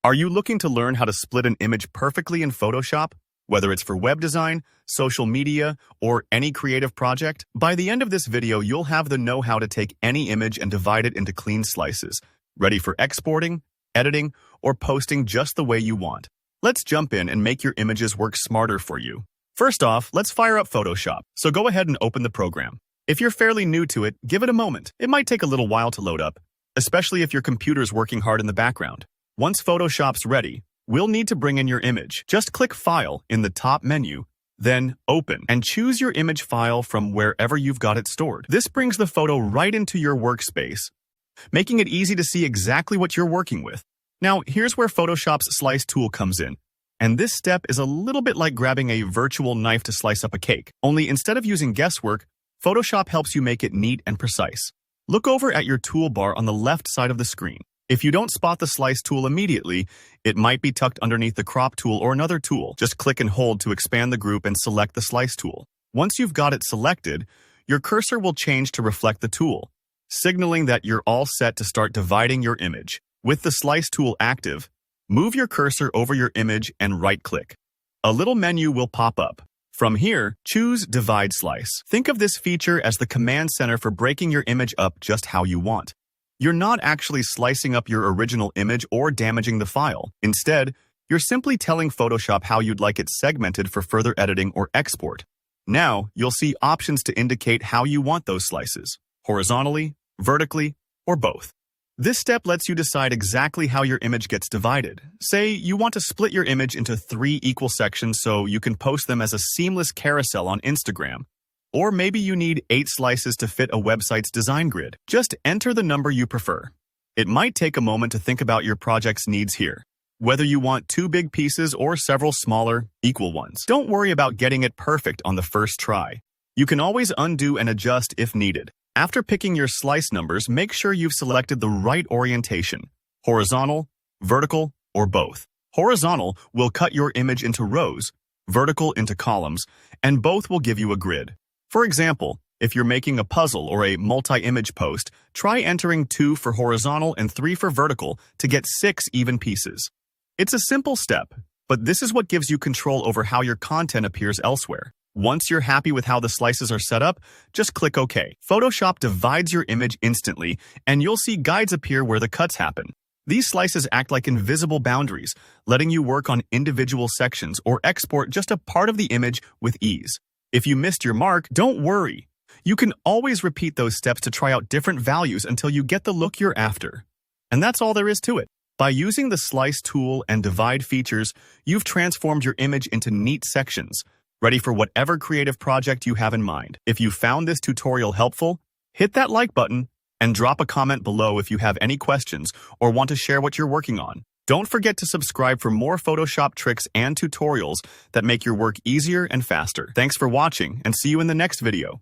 Are you looking to learn how to split an image perfectly in Photoshop? Whether it's for web design, social media, or any creative project? By the end of this video, you'll have the know-how to take any image and divide it into clean slices, ready for exporting, editing, or posting just the way you want. Let's jump in and make your images work smarter for you. First off, let's fire up Photoshop, so go ahead and open the program. If you're fairly new to it, give it a moment. It might take a little while to load up, especially if your computer's working hard in the background. Once Photoshop's ready, we'll need to bring in your image. Just click File in the top menu, then Open, and choose your image file from wherever you've got it stored. This brings the photo right into your workspace, making it easy to see exactly what you're working with. Now, here's where Photoshop's Slice tool comes in. And this step is a little bit like grabbing a virtual knife to slice up a cake. Only instead of using guesswork, Photoshop helps you make it neat and precise. Look over at your toolbar on the left side of the screen. If you don't spot the Slice tool immediately, it might be tucked underneath the Crop tool or another tool. Just click and hold to expand the group and select the Slice tool. Once you've got it selected, your cursor will change to reflect the tool, signaling that you're all set to start dividing your image. With the Slice tool active, move your cursor over your image and right-click. A little menu will pop up. From here, choose Divide Slice. Think of this feature as the command center for breaking your image up just how you want. You're not actually slicing up your original image or damaging the file. Instead, you're simply telling Photoshop how you'd like it segmented for further editing or export. Now, you'll see options to indicate how you want those slices: horizontally, vertically, or both. This step lets you decide exactly how your image gets divided. Say you want to split your image into 3 equal sections so you can post them as a seamless carousel on Instagram. Or maybe you need 8 slices to fit a website's design grid. Just enter the number you prefer. It might take a moment to think about your project's needs here, whether you want 2 big pieces or several smaller, equal ones. Don't worry about getting it perfect on the first try. You can always undo and adjust if needed. After picking your slice numbers, make sure you've selected the right orientation: horizontal, vertical, or both. Horizontal will cut your image into rows, vertical into columns, and both will give you a grid. For example, if you're making a puzzle or a multi-image post, try entering 2 for horizontal and 3 for vertical to get 6 even pieces. It's a simple step, but this is what gives you control over how your content appears elsewhere. Once you're happy with how the slices are set up, just click OK. Photoshop divides your image instantly, and you'll see guides appear where the cuts happen. These slices act like invisible boundaries, letting you work on individual sections or export just a part of the image with ease. If you missed your mark, don't worry. You can always repeat those steps to try out different values until you get the look you're after. And that's all there is to it. By using the Slice tool and Divide features, you've transformed your image into neat sections, ready for whatever creative project you have in mind. If you found this tutorial helpful, hit that like button and drop a comment below if you have any questions or want to share what you're working on. Don't forget to subscribe for more Photoshop tricks and tutorials that make your work easier and faster. Thanks for watching, and see you in the next video.